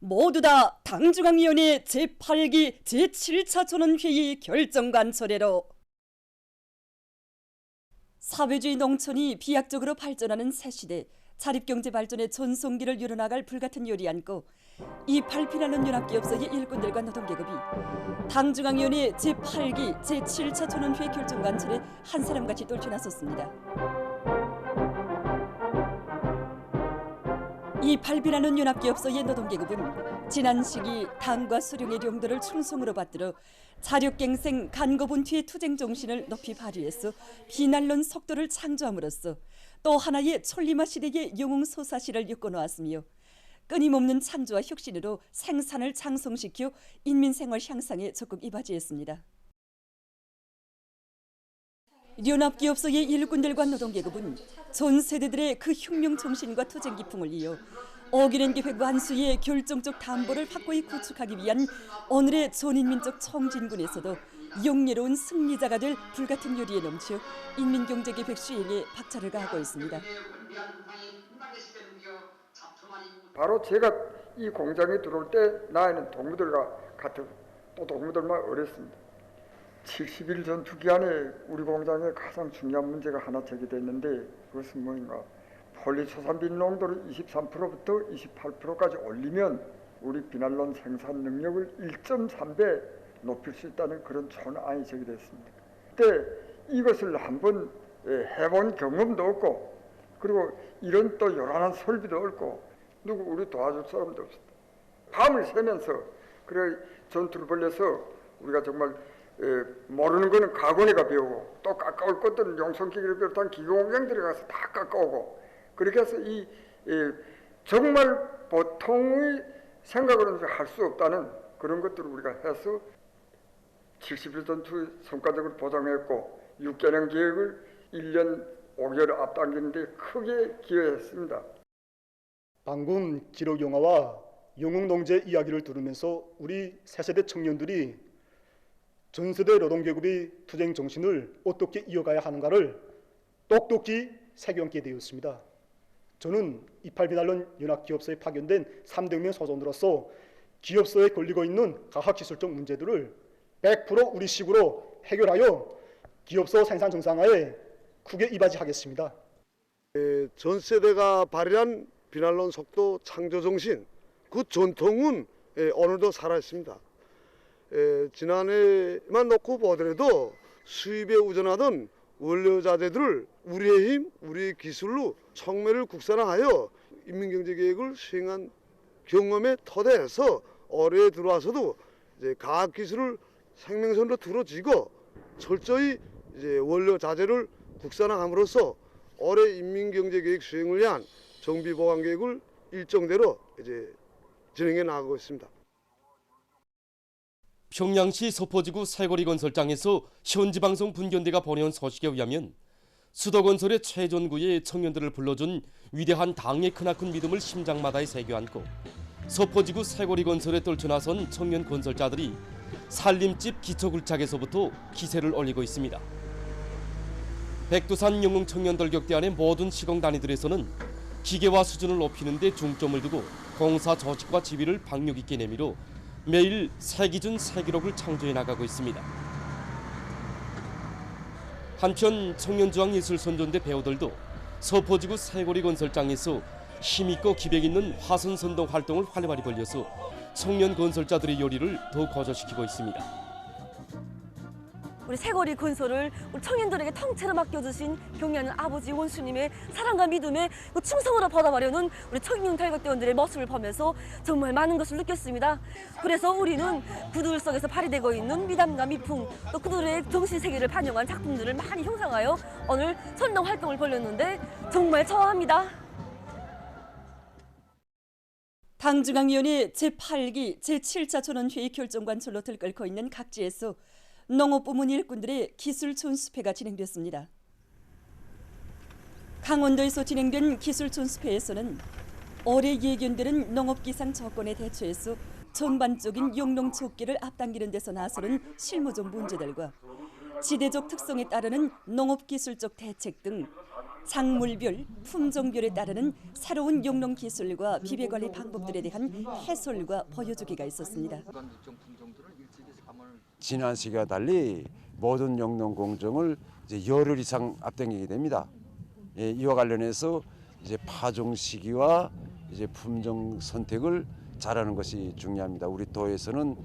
모두 다 당중앙위원회 제8기 제7차 전원회의 결정관철회로 사회주의 농촌이 비약적으로 발전하는 새시대 자립경제 발전의 전송기를 이뤄나갈 불같은 요리 안고 이 발핀하는 연합기업소의 일꾼들과 노동계급이 당중앙위원회 제8기 제7차 전원회의 결정관철에 한 사람같이 떨쳐나섰습니다. 이 발빈하는 연합기업소의 노동계급은 지난 시기 당과 수령의 용도를 충성으로 받들어 자력갱생 간거분투의 투쟁 정신을 높이 발휘해서 비난론 속도를 창조함으로써 또 하나의 촐리마 시대의 영웅소사시를 엮어놓았으며 끊임없는 창조와 혁신으로 생산을 장성시켜 인민생활 향상에 적극 이바지했습니다. 연합기업소의 일꾼들과 노동계급은 전 세대들의 그 혁명 정신과 투쟁 기풍을 이어 어기는 계획 완수의 결정적 담보를 확고히 구축하기 위한 오늘의 전인민족 총진군에서도 영예로운 승리자가 될 불같은 요리에 넘쳐 인민경제계획 수행에 박차를 가하고 있습니다. 바로 제가 이 공장에 들어올 때 나이는 동무들과 같은 또 동무들만 어렸습니다. 70일 전투 기간에 우리 공장에 가장 중요한 문제가 하나 제기됐는데 그것은 뭐인가? 폴리초산빈 농도를 23%부터 28%까지 올리면 우리 비난론 생산 능력을 1.3배 높일 수 있다는 그런 촌안이 제기됐습니다. 그때 이것을 한번 해본 경험도 없고 그리고 이런 또 요란한 설비도 없고 누구 우리 도와줄 사람도 없었다. 밤을 새면서 그래 전투를 벌여서 우리가 정말 모르는 거는 가건이가 배우고 또 깎아올 것들은 용선기계를 비롯한 기계공장들에 가서 다 깎아오고 그렇게 해서 정말 보통의 생각으로는 할 수 없다는 그런 것들을 우리가 해서 70일 전투 성과적으로 보장했고 6개년 계획을 1년 5개월 앞당기는 데 크게 기여했습니다. 방금 기록영화와 영웅농제 이야기를 들으면서 우리 새세대 청년들이 전세대 노동계급의 투쟁 정신을 어떻게 이어가야 하는가를 똑똑히 새겨얹게 되었습니다. 저는 이팔비난론 연합기업소에 파견된 3대명 소속으로서 기업소에 걸리고 있는 과학기술적 문제들을 100% 우리식으로 해결하여 기업소 생산 정상화에 크게 이바지하겠습니다. 전 세대가 발휘한 비난론 속도 창조 정신, 그 전통은 오늘도 살아있습니다. 지난해만 놓고 보더라도 수입에 우전하던 원료자재들을 우리의 힘, 우리의 기술로 촉매를 국산화하여 인민경제계획을 수행한 경험에 토대해서 올해에 들어와서도 이제 과학기술을 생명선으로 들어지고 철저히 이제 원료자재를 국산화함으로써 올해 인민경제계획 수행을 위한 정비보강계획을 일정대로 이제 진행해 나가고 있습니다. 평양시 서포지구 새거리 건설장에서 현지방송 분견대가 보내온 소식에 의하면 수도건설의 최전구에 청년들을 불러준 위대한 당의 크나큰 믿음을 심장마다에 새겨안고 서포지구 새거리 건설에 떨쳐나선 청년 건설자들이 살림집 기초굴착에서부터 기세를 올리고 있습니다. 백두산 영웅 청년들 격대 안의 모든 시공 단위들에서는 기계화 수준을 높이는 데 중점을 두고 공사 조직과 지휘를 박력 있게 내밀어 매일 새 기준 새 기록을 창조해 나가고 있습니다. 한편 청년중앙예술선전대 배우들도 서포지구 새거리 건설장에서 힘있고 기백 있는 화선선동 활동을 활발히 벌여서 청년 건설자들의 요리를 더 거저시키고 있습니다. 우리 새거리 건설을 우리 청년들에게 통째로 맡겨주신 경리하는 아버지 원수님의 사랑과 믿음에 충성으로 보답하려는 우리 청년 탈곡대원들의 모습을 보면서 정말 많은 것을 느꼈습니다. 그래서 우리는 그들 속에서 발휘되고 있는 미담과 미풍 또 그들의 정신세계를 반영한 작품들을 많이 형성하여 오늘 선동 활동을 벌였는데 정말 좋아합니다. 당중앙위원회 제8기 제7차 전원회의 결정관철로 들끓고 있는 각지에서 농업부문 일꾼들의 기술 촌수회가 진행됐습니다. 강원도에서 진행된 기술 촌수회에서는 올해 예견되는 농업기상 조건에 대처해서 전반적인 영농 촉기를 앞당기는 데서 나서는 실무적 문제들과 지대적 특성에 따르는 농업기술적 대책 등 작물별, 품종별에 따르는 새로운 용농 기술과 비배 관리 방법들에 대한 해설과 보여주기가 있었습니다. 지난 시기와 달리 모든 용농 공정을 이제 열흘 이상 앞당기게 됩니다. 이와 관련해서 이제 파종 시기와 이제 품종 선택을 잘하는 것이 중요합니다. 우리 도에서는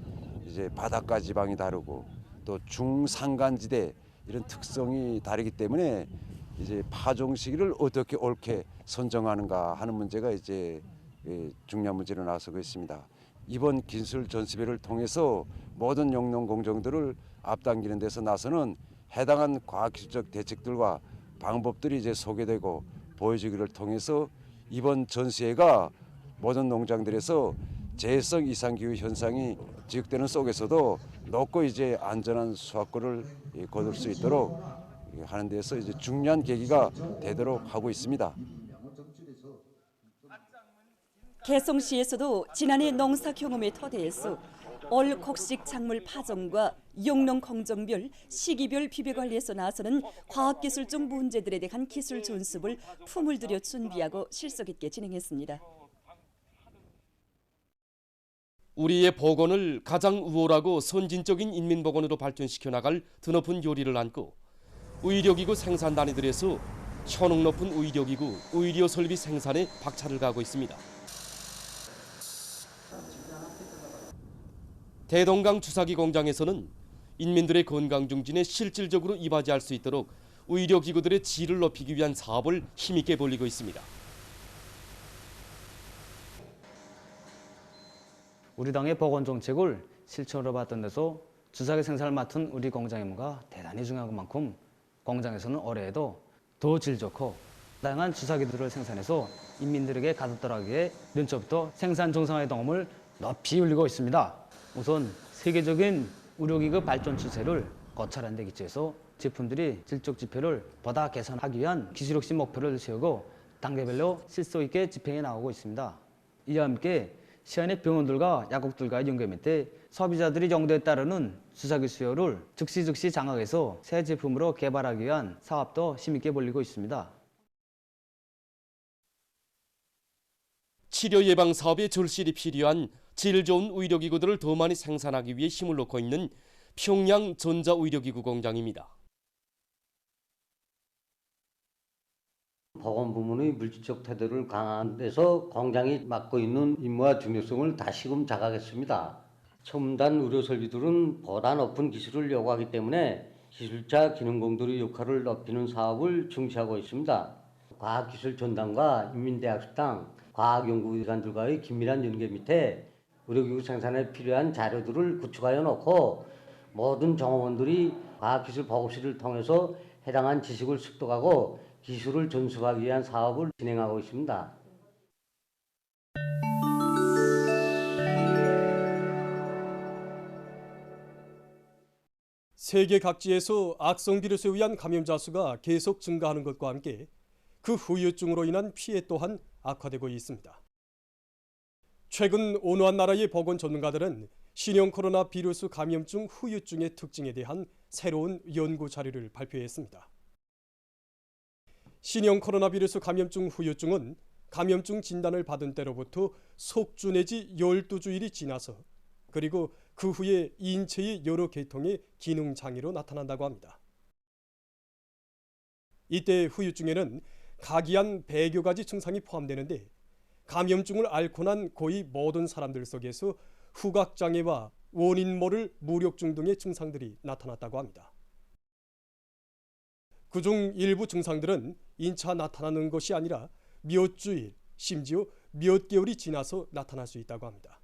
이제 바닷가 지방이 다르고 또 중산간지대 이런 특성이 다르기 때문에 이제 파종 시기를 어떻게 옳게 선정하는가 하는 문제가 이제 중요한 문제로 나서고 있습니다. 이번 기술 전시회를 통해서 모든 용농 공정들을 앞당기는 데서 나서는 해당한 과학기술적 대책들과 방법들이 이제 소개되고 보여주기를 통해서 이번 전시회가 모든 농장들에서 재해성 이상기후 현상이 지속되는 속에서도 높고 이제 안전한 수확권을 거둘 수 있도록 하는 데서 이제 중요한 계기가 되도록 하고 있습니다. 개성시에서도 지난해 농사 경험의 토대에서 올 곡식 작물 파종과 용농 공정별, 시기별 비배 관리에서 나서는 과학기술적 문제들에 대한 기술 전습을 품을 들여 준비하고 실속 있게 진행했습니다. 우리의 보건을 가장 우월하고 선진적인 인민보건으로 발전시켜 나갈 드높은 요리를 안고 의료기구 생산 단위들에서 효능 높은 의료기구, 의료 설비 생산에 박차를 가하고 있습니다. 대동강 주사기 공장에서는 인민들의 건강 증진에 실질적으로 이바지할 수 있도록 의료기구들의 질을 높이기 위한 사업을 힘있게 벌이고 있습니다. 우리 당의 보건 정책을 실천으로 봤던 데서 주사기 생산을 맡은 우리 공장 임무가 대단히 중요한 만큼 공장에서는 올해에도 더 질 좋고 다양한 주사기들을 생산해서 인민들에게 가득들하기에 면접부터 생산 정상화의 동험을 높이 올리고 있습니다. 우선 세계적인 의료기구 발전 추세를 거찰하는 데 기초해서 제품들이 질적 지표를 보다 개선하기 위한 기술혁신 목표를 세우고 단계별로 실속 있게 집행해 나가고 있습니다. 이와 함께 시안의 병원들과 약국들과의 연계 밑에 소비자들이 정도에 따르는 주사기 수요를 즉시 장악해서 새 제품으로 개발하기 위한 사업도 힘있게 벌이고 있습니다. 치료 예방 사업에 절실히 필요한 질 좋은 의료기구들을 더 많이 생산하기 위해 힘을 놓고 있는 평양 전자의료기구 공장입니다. 보건 부문의 물질적 태도를 강화하는 데서 공장이 맡고 있는 임무와 중요성을 다시금 자각했습니다. 첨단 의료 설비들은 보다 높은 기술을 요구하기 때문에 기술자 기능공들의 역할을 높이는 사업을 중시하고 있습니다. 과학기술 전담과 인민대학수당, 과학연구기관들과의 긴밀한 연계 밑에 의료기구 생산에 필요한 자료들을 구축하여 놓고 모든 정업원들이 과학기술 보급실을 통해서 해당한 지식을 습득하고 기술을 전수하기 위한 사업을 진행하고 있습니다. 세계 각지에서 악성 비루스에 의한 감염자 수가 계속 증가하는 것과 함께 그 후유증으로 인한 피해 또한 악화되고 있습니다. 최근 온화한 나라의 보건 전문가들은 신형 코로나 비루스 감염증 후유증의 특징에 대한 새로운 연구 자료를 발표했습니다. 신형 코로나 비루스 감염증 후유증은 감염증 진단을 받은 때로부터 속주 내지 12주일이 지나서 그리고 그 후에 인체의 여러 계통의 기능 장애로 나타난다고 합니다. 이때 후유증에는 각이한 100여 가지 증상이 포함되는데 감염증을 앓고 난 거의 모든 사람들 속에서 후각장애와 원인 모를 무력증 등의 증상들이 나타났다고 합니다. 그중 일부 증상들은 인차 나타나는 것이 아니라 몇 주일, 심지어 몇 개월이 지나서 나타날 수 있다고 합니다.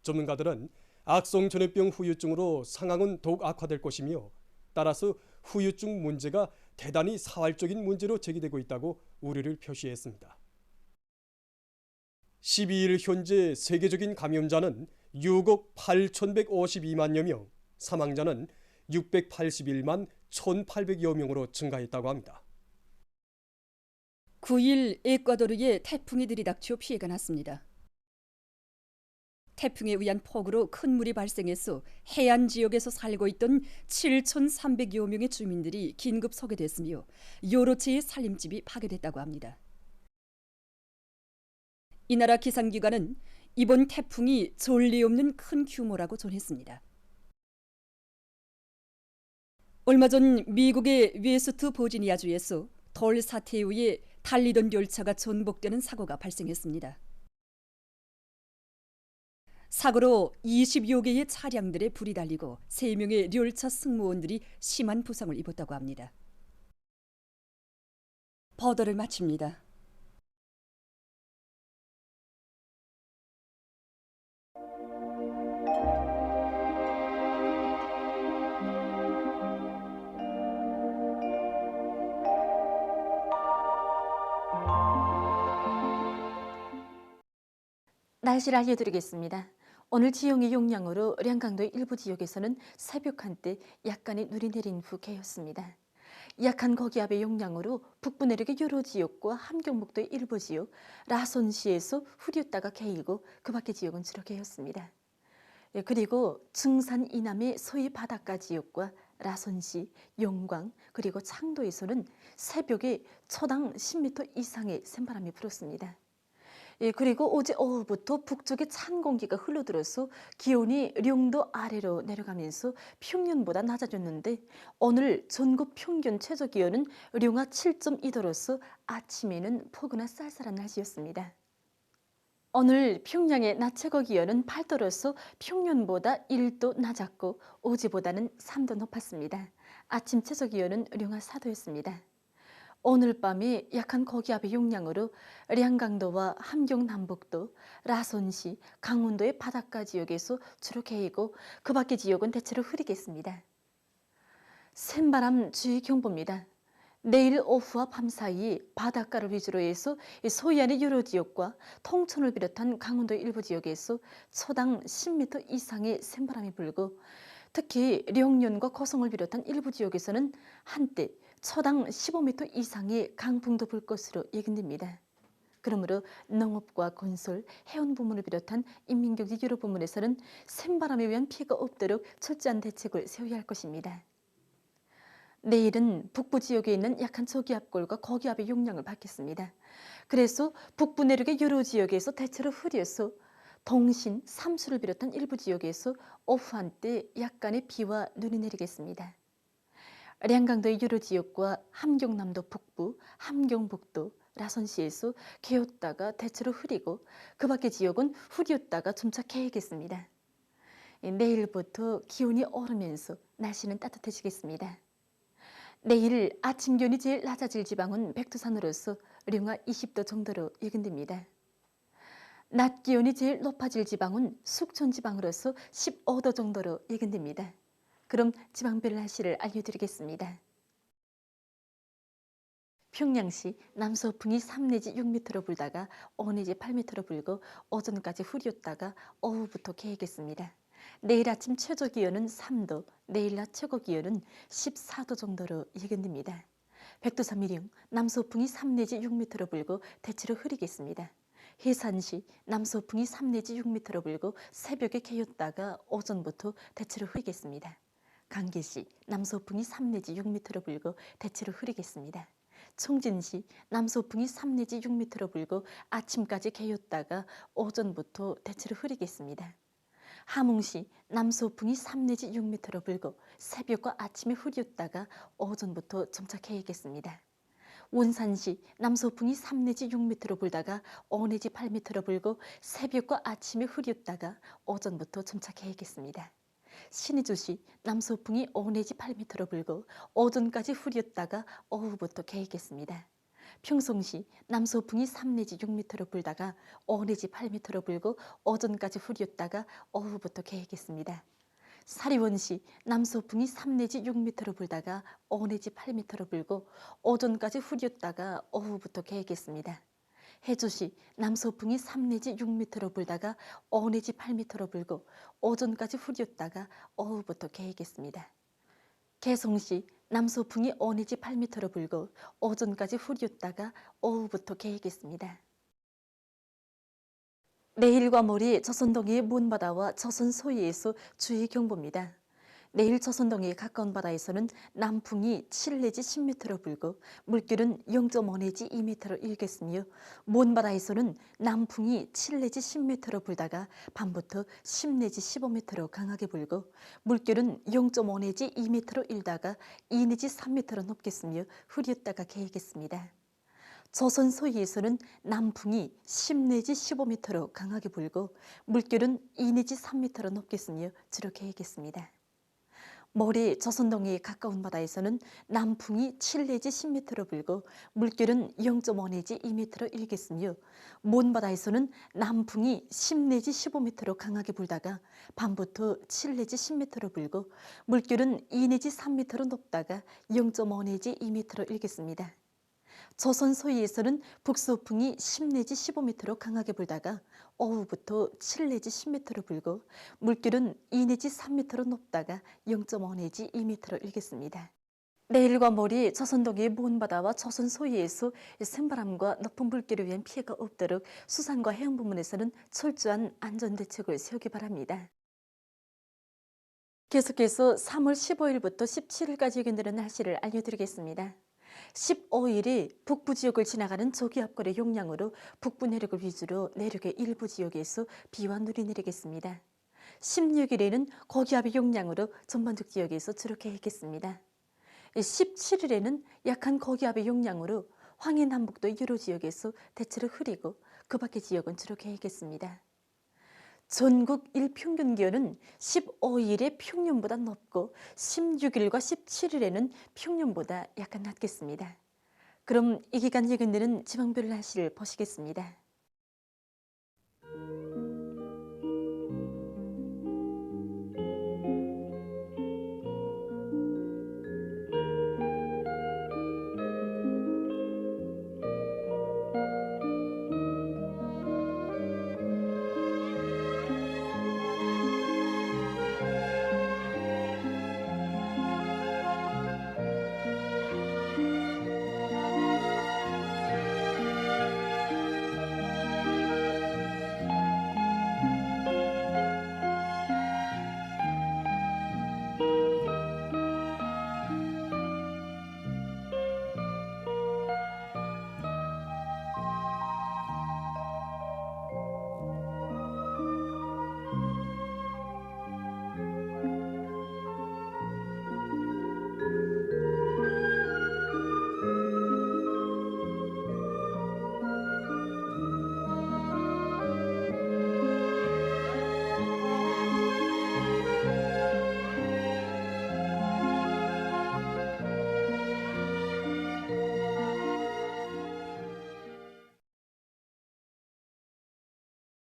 전문가들은 악성 전염병 후유증으로 상황은 더욱 악화될 것이며 따라서 후유증 문제가 대단히 사활적인 문제로 제기되고 있다고 우려를 표시했습니다. 12일 현재 세계적인 감염자는 6억 8,152만여 명, 사망자는 681만 1,800여 명으로 증가했다고 합니다. 9일 에콰도르에 태풍이 들이닥쳐 피해가 났습니다. 태풍에 의한 폭우로 큰 물이 발생해서 해안 지역에서 살고 있던 7,300여 명의 주민들이 긴급 소개됐으며 여러 채의 살림집이 파괴됐다고 합니다. 이 나라 기상기관은 이번 태풍이 전례 없는 큰 규모라고 전했습니다. 얼마 전 미국의 웨스트 버지니아주에서 돌 사태에 의해 달리던 열차가 전복되는 사고가 발생했습니다. 사고로 20여 개의 차량들에 불이 달리고 3명의 열차 승무원들이 심한 부상을 입었다고 합니다. 보도를 마칩니다. 날씨를 알려드리겠습니다. 오늘 지형의 영향으로 량강도의 일부 지역에서는 새벽 한때 약간의 눈이 내린 후 개었습니다. 약한 고기압의 영향으로 북부 내륙의 여러 지역과 함경북도의 일부 지역, 라손시에서 흐렸다가 개이고 그 밖의 지역은 주로 개었습니다. 그리고 증산 이남의 서해 바닷가 지역과 라손시, 영광, 그리고 창도에서는 새벽에 초당 10m 이상의 샘바람이 불었습니다. 그리고 어제 오후부터 북쪽에 찬 공기가 흘러들어서 기온이 0도 아래로 내려가면서 평년보다 낮아졌는데 오늘 전국 평균 최저 기온은 령하 7.2도로서 아침에는 포근한 쌀쌀한 날씨였습니다. 오늘 평양의 낮 최고 기온은 8도로서 평년보다 1도 낮았고 어제보다는 3도 높았습니다. 아침 최저 기온은 령하 4도였습니다. 오늘 밤에 약한 고기압의 영향으로 량강도와 함경 남북도, 라손시, 강원도의 바닷가 지역에서 주로 개이고 그 밖의 지역은 대체로 흐리겠습니다. 샘바람 주의 경보입니다. 내일 오후와 밤 사이 바닷가를 위주로 해서 서해안의 여러 지역과 통천을 비롯한 강원도의 일부 지역에서 초당 10m 이상의 샘바람이 불고 특히 령년과 고성을 비롯한 일부 지역에서는 한때 초당 15m 이상의 강풍도 불 것으로 예견됩니다. 그러므로 농업과 건설, 해운 부문을 비롯한 인민경제 여러 부문에서는 샘바람에 의한 피해가 없도록 철저한 대책을 세워야 할 것입니다. 내일은 북부 지역에 있는 약한 저기압골과 고기압의 영향을 받겠습니다. 그래서 북부 내륙의 여러 지역에서 대체로 흐려서 동신, 삼수를 비롯한 일부 지역에서 오후 한때 약간의 비와 눈이 내리겠습니다. 량강도의 여러 지역과 함경남도 북부, 함경북도, 라선시에서 개었다가 대체로 흐리고 그 밖의 지역은 흐렸다가 점차 개겠습니다. 내일부터 기온이 오르면서 날씨는 따뜻해지겠습니다. 내일 아침 기온이 제일 낮아질 지방은 백두산으로서 령하 20도 정도로 예견됩니다. 낮 기온이 제일 높아질 지방은 숙천 지방으로서 15도 정도로 예견됩니다. 그럼 지방별 날씨를 알려드리겠습니다. 평양시 남서풍이 3 내지 6m로 불다가 5 내지 8m로 불고 오전까지 흐렸다가 오후부터 개겠습니다. 내일 아침 최저 기온은 3도, 내일 낮 최고 기온은 14도 정도로 예견됩니다. 백두산 미령 남서풍이 3 내지 6m로 불고 대체로 흐리겠습니다. 해산시 남서풍이 3 내지 6m로 불고 새벽에 개었다가 오전부터 대체로 흐리겠습니다. 강계시 남서풍이 3 내지 6m로 불고 대체로 흐리겠습니다. 총진시 남서풍이 3 내지 6m로 불고 아침까지 개었다가 오전부터 대체로 흐리겠습니다. 함흥시 남서풍이 3 내지 6m로 불고 새벽과 아침에 흐렸다가 오전부터 점차 개겠습니다. 원산시 남서풍이 3 내지 6m로 불다가 5 내지 8m로 불고 새벽과 아침에 흐렸다가 오전부터 점차 개겠습니다. 신의주시 남서풍이 5 내지 8m로 불고 오전까지 흐렸다가 오후부터 개겠습니다. 평성시 남서풍이 3 내지 6m로 불다가 5 내지 8m로 불고 오전까지 흐렸다가 오후부터 개겠습니다. 사리원시 남서풍이 3 내지 6m로 불다가 5 내지 8m로 불고 오전까지 흐렸다가 오후부터 개겠습니다. 해주시 남서풍이 3 내지 6m로 불다가 5 내지 8m로 불고 오전까지 흐렸다가 오후부터 개겠습니다. 개성시 남서풍이 5 내지 8m로 불고 오전까지 흐렸다가 오후부터 개겠습니다. 내일과 모레 조선동해의 먼바다와 조선 소해에서 주의 경보입니다. 내일 조선동해에 가까운 바다에서는 남풍이 7 내지 10m로 불고 물결은 0.5 내지 2m로 일겠으며 먼바다에서는 남풍이 7 내지 10m로 불다가 밤부터 10 내지 15m로 강하게 불고 물결은 0.5 내지 2m로 일다가 2 내지 3m로 높겠으며 흐렸다가 개겠습니다. 조선 소해에서는 남풍이 10 내지 15m로 강하게 불고 물결은 2 내지 3m로 높겠으며 주로 개겠습니다. 모레 조선동해에 가까운 바다에서는 남풍이 7 내지 10m로 불고 물결은 0.5 내지 2m로 일겠으며 먼 바다에서는 남풍이 10 내지 15m로 강하게 불다가 밤부터 7 내지 10m로 불고 물결은 2 내지 3m로 높다가 0.5 내지 2m로 일겠습니다. 조선 소해에서는 북서풍이 10 내지 15m로 강하게 불다가 오후부터 7 내지 10m로 불고 물결은 2 내지 3m로 높다가 0.5 내지 2m로 일겠습니다. 내일과 모레 조선동해의 먼바다와 조선 소해에서 센바람과 높은 물결에 의한 피해가 없도록 수산과 해양 부문에서는 철저한 안전대책을 세우기 바랍니다. 계속해서 3월 15일부터 17일까지 예견되는 날씨를 알려드리겠습니다. 15일이 북부 지역을 지나가는 저기압골의 용량으로 북부 내륙을 위주로 내륙의 일부 지역에서 비와 눈이 내리겠습니다. 16일에는 고기압의 용량으로 전반적 지역에서 주로 개겠습니다. 17일에는 약한 고기압의 용량으로 황해 남북도 유로 지역에서 대체로 흐리고 그 밖의 지역은 주로 개겠습니다. 전국 일평균 기온은 15일에 평년보다 높고 16일과 17일에는 평년보다 약간 낮겠습니다. 그럼 이 기간 예견되는 지방별 날씨를 보시겠습니다.